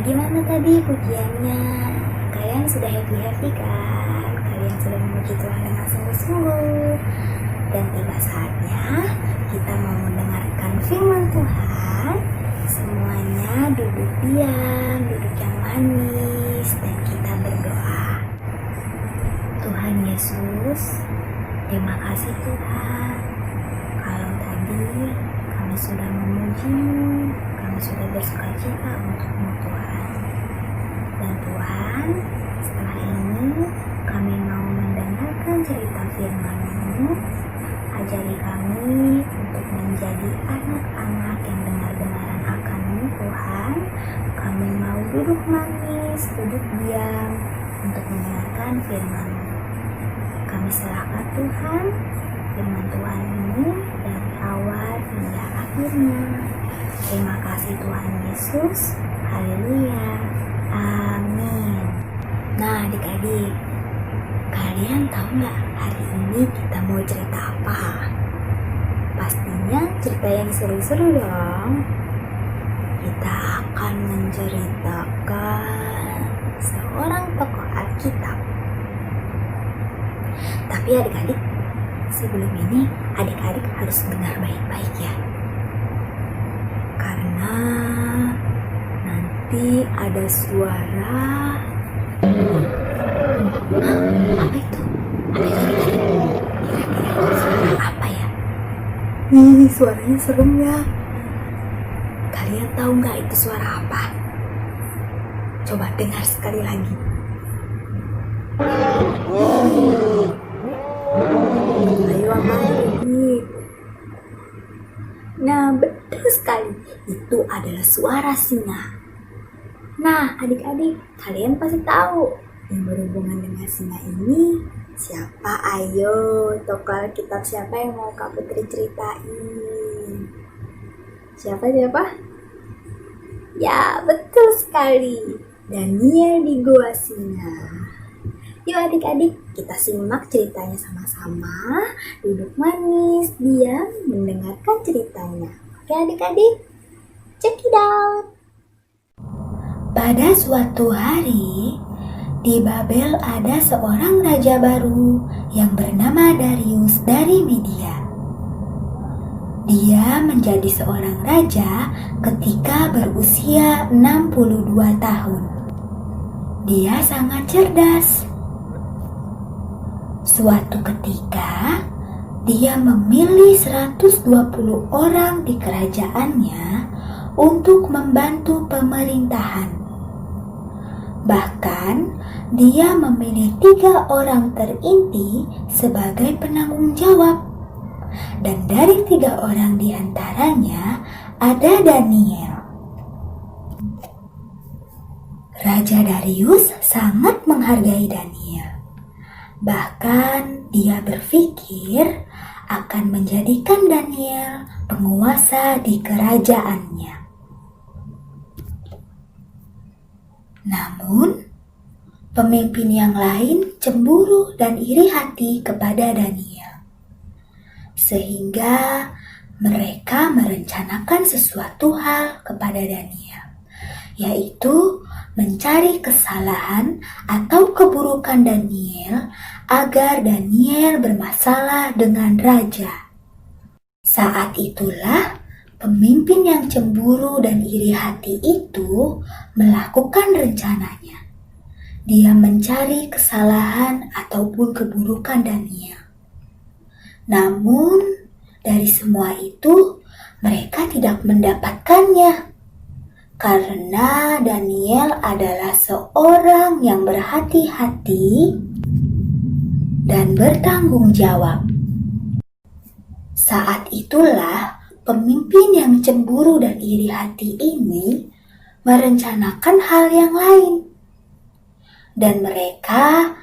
Gimana tadi pujiannya? Kalian sudah happy kan? Kalian sudah memuji Tuhan dengan sungguh-sungguh. Dan tiba saatnya kita mau mendengarkan firman Tuhan. Semuanya duduk diam, duduk yang manis, dan kita berdoa. Tuhan Yesus, terima kasih Tuhan. Kalau tadi kami sudah memuji-Mu, kami sudah bersukacita untuk-Mu Tuhan. Dan Tuhan, setelah ini kami mau mendengarkan cerita firman-Mu. Ajari kami untuk menjadi anak-anak yang dengar-dengaran akan-Mu Tuhan. Kami mau duduk manis, duduk diam untuk mendengarkan firman-Mu. Kami serahkan Tuhan firman Tuhan ini dari awal hingga akhirnya. Terima kasih Tuhan Yesus. Haleluya. Amin. Nah adik-adik, kalian tahu nggak hari ini kita mau cerita apa? Pastinya cerita yang seru-seru dong. Kita akan menceritakan seorang tokoh Alkitab. Tapi adik-adik, sebelum ini adik-adik harus dengar baik-baik ya. Karena nanti ada suara. Apa itu? Kira-kira suara apa ya? Nih, suaranya serem ya. Kalian tahu nggak itu suara apa? Coba dengar sekali lagi. Ayo adik. Nah betul sekali, itu adalah suara singa. Nah adik-adik, kalian pasti tahu yang berhubungan dengan singa ini siapa? Ayo, tokoh Alkitab siapa yang mau Kak Putri ceritain? Siapa? Ya betul sekali, Daniel di Gua Singa. Yuk adik-adik, kita simak ceritanya sama-sama. Duduk manis, diam, mendengarkan ceritanya. Oke adik-adik, check it out. Pada suatu hari, di Babel ada seorang raja baru yang bernama Darius dari Media. Dia menjadi seorang raja ketika berusia 62 tahun. Dia sangat cerdas. Suatu ketika, dia memilih 120 orang di kerajaannya untuk membantu pemerintahan. Bahkan, dia memilih 3 orang terinti sebagai penanggung jawab. Dan dari 3 orang di antaranya ada Daniel. Raja Darius sangat menghargai Daniel. Bahkan dia berpikir akan menjadikan Daniel penguasa di kerajaannya. Namun, pemimpin yang lain cemburu dan iri hati kepada Daniel. Sehingga mereka merencanakan sesuatu hal kepada Daniel, yaitu mencari kesalahan atau keburukan Daniel agar Daniel bermasalah dengan raja. Saat itulah pemimpin yang cemburu dan iri hati itu melakukan rencananya. Dia mencari kesalahan ataupun keburukan Daniel. Namun dari semua itu mereka tidak mendapatkannya. Karena Daniel adalah seorang yang berhati-hati dan bertanggung jawab. Saat itulah pemimpin yang cemburu dan iri hati ini merencanakan hal yang lain. Dan mereka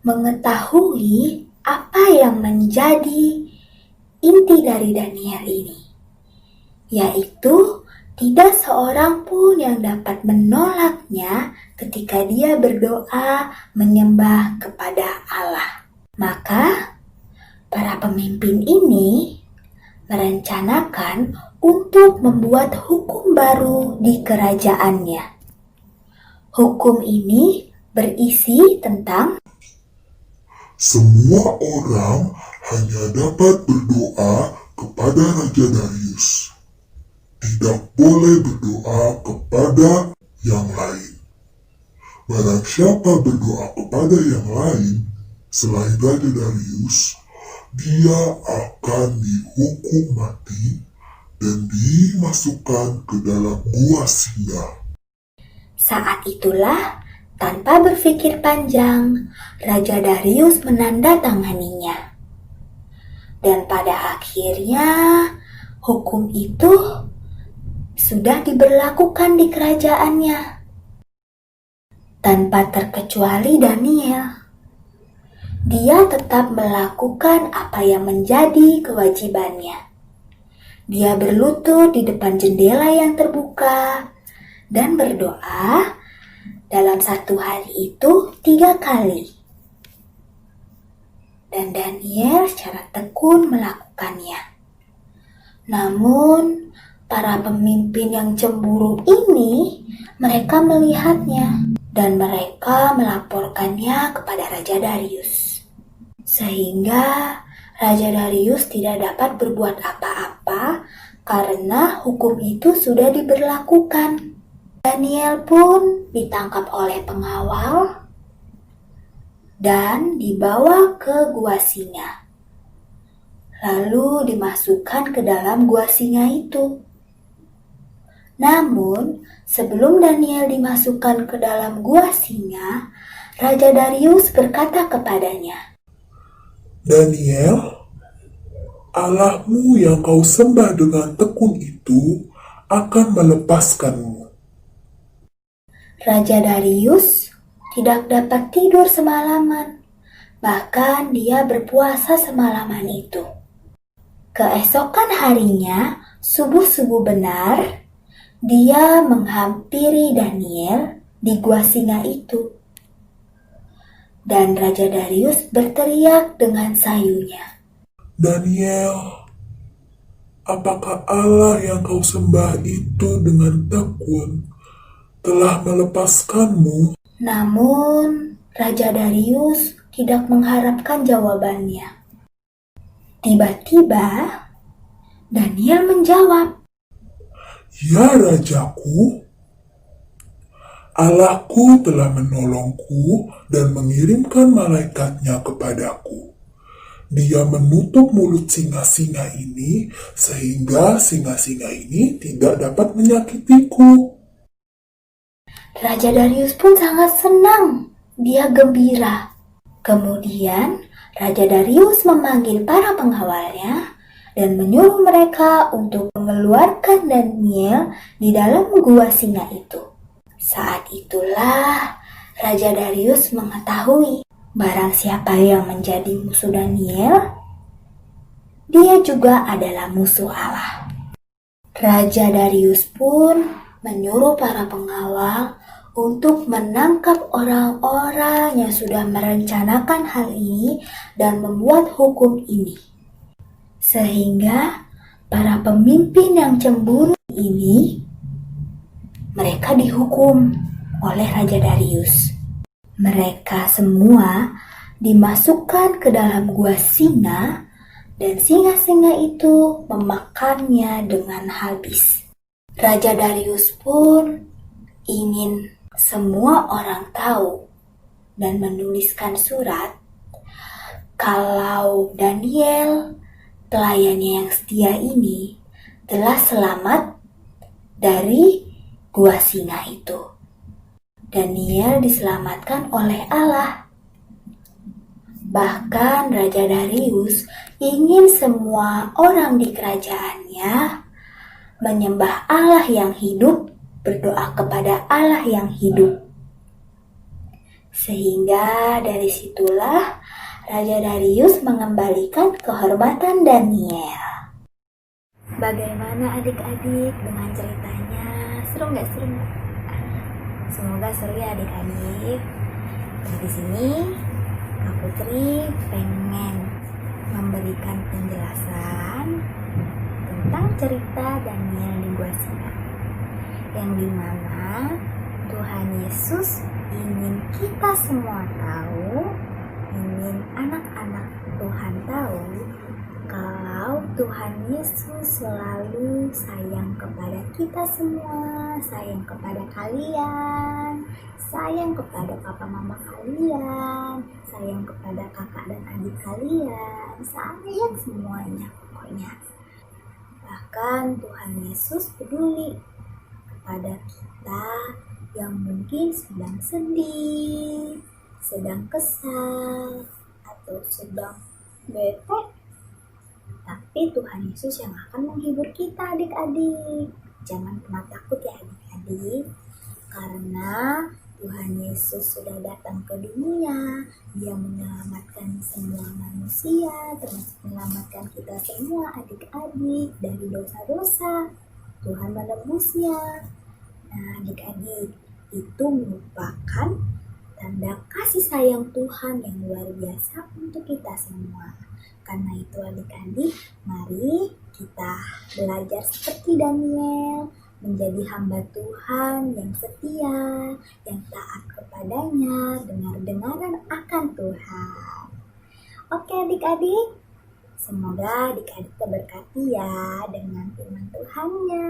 mengetahui apa yang menjadi inti dari Daniel ini, yaitu tidak seorang pun yang dapat menolaknya ketika dia berdoa menyembah kepada Allah. Maka para pemimpin ini merencanakan untuk membuat hukum baru di kerajaannya. Hukum ini berisi tentang semua orang hanya dapat berdoa kepada Raja Darius. Tidak boleh berdoa kepada yang lain. Barang siapa berdoa kepada yang lain selain Raja Darius, dia akan dihukum mati dan dimasukkan ke dalam gua singa. Saat itulah, tanpa berpikir panjang, Raja Darius menandatanganinya. Dan pada akhirnya, hukum itu sudah diberlakukan di kerajaannya. Tanpa terkecuali Daniel. Dia tetap melakukan apa yang menjadi kewajibannya. Dia berlutut di depan jendela yang terbuka dan berdoa dalam satu hari itu 3 kali. Dan Daniel secara tekun melakukannya. Namun, para pemimpin yang cemburu ini, mereka melihatnya dan mereka melaporkannya kepada Raja Darius. Sehingga Raja Darius tidak dapat berbuat apa-apa karena hukum itu sudah diberlakukan. Daniel pun ditangkap oleh pengawal dan dibawa ke gua singa. Lalu dimasukkan ke dalam gua singa itu. Namun, sebelum Daniel dimasukkan ke dalam gua singa, Raja Darius berkata kepadanya, Daniel, Allahmu yang kau sembah dengan tekun itu akan melepaskanmu. Raja Darius tidak dapat tidur semalaman, bahkan dia berpuasa semalaman itu. Keesokan harinya, subuh-subuh benar, dia menghampiri Daniel di gua singa itu. Dan Raja Darius berteriak dengan sayunya, Daniel, apakah Allah yang kau sembah itu dengan tekun telah melepaskanmu? Namun, Raja Darius tidak mengharapkan jawabannya. Tiba-tiba, Daniel menjawab, Ya Rajaku, Allahku telah menolongku dan mengirimkan malaikatnya kepadaku. Dia menutup mulut singa-singa ini sehingga singa-singa ini tidak dapat menyakitiku. Raja Darius pun sangat senang. Dia gembira. Kemudian, Raja Darius memanggil para pengawalnya dan menyuruh mereka untuk mengeluarkan Daniel di dalam gua singa itu. Saat itulah Raja Darius mengetahui barang siapa yang menjadi musuh Daniel, dia juga adalah musuh Allah. Raja Darius pun menyuruh para pengawal untuk menangkap orang-orang yang sudah merencanakan hal ini dan membuat hukum ini. Sehingga para pemimpin yang cemburu ini, mereka dihukum oleh Raja Darius. Mereka semua dimasukkan ke dalam gua singa dan singa-singa itu memakannya dengan habis. Raja Darius pun ingin semua orang tahu dan menuliskan surat kalau Daniel, pelayannya yang setia ini, telah selamat dari gua singa itu. Daniel diselamatkan oleh Allah. Bahkan Raja Darius ingin semua orang di kerajaannya menyembah Allah yang hidup, berdoa kepada Allah yang hidup. Sehingga dari situlah Raja Darius mengembalikan kehormatan Daniel. Bagaimana adik-adik dengan ceritanya? Seru nggak? Semoga seru ya adik-adik. Di sini Kak Putri pengen memberikan penjelasan tentang cerita Daniel di Gua Singa. yang dimana Tuhan Yesus ingin kita semua tahu, ingin anak-anak Tuhan tahu kalau Tuhan Yesus selalu sayang kepada kita semua, sayang kepada kalian, sayang kepada papa mama kalian, sayang kepada kakak dan adik kalian, sayang semuanya pokoknya. Bahkan Tuhan Yesus peduli kepada kita yang mungkin sedang sedih, sedang kesal, atau sedang bete. Tapi Tuhan Yesus yang akan menghibur kita adik-adik. Jangan pernah takut ya adik-adik. Karena Tuhan Yesus sudah datang ke dunia. Dia menyelamatkan semua manusia, termasuk menyelamatkan kita semua adik-adik dari dosa-dosa. Tuhan menebusnya. Nah adik-adik, itu merupakan tanda kasih sayang Tuhan yang luar biasa untuk kita semua. Karena itu adik-adik, mari kita belajar seperti Daniel, menjadi hamba Tuhan yang setia, yang taat kepadanya, dengar-dengaran akan Tuhan. Oke adik-adik, semoga adik-adik terberkati ya dengan firman Tuhannya.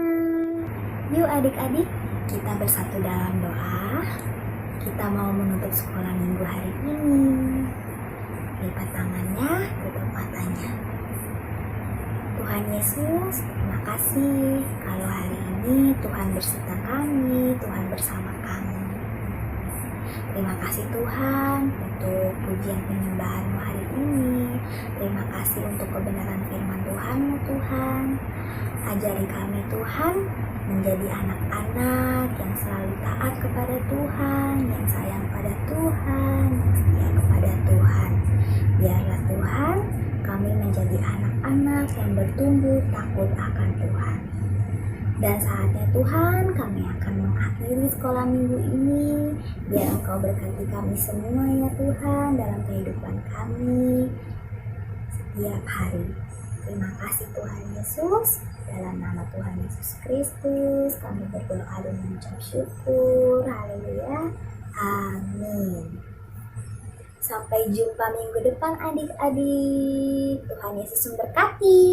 Yuk adik-adik, kita bersatu dalam doa. Kita mau menutup sekolah minggu hari ini. Lipat tangannya, tutup matanya. Tuhan Yesus, terima kasih kalau hari ini Tuhan berserta kami, Tuhan bersama kami. Terima kasih Tuhan untuk pujian penyembahan-Mu hari ini. Terima kasih untuk kebenaran firman Tuhan-Mu Tuhan. Ajari kami Tuhan menjadi anak-anak yang selalu taat kepada Tuhan, yang sayang pada Tuhan, yang setia kepada Tuhan. Biarlah Tuhan kami menjadi anak-anak yang bertumbuh takut akan Tuhan. Dan saatnya Tuhan kami akan mengakhiri sekolah minggu ini. Biar Engkau berkati kami semua ya Tuhan dalam kehidupan kami setiap hari. Terima kasih Tuhan Yesus. Dalam nama Tuhan Yesus Kristus kami berdoa dan mengucap syukur. Haleluya. Amin. Sampai jumpa minggu depan adik-adik. Tuhan Yesus memberkati.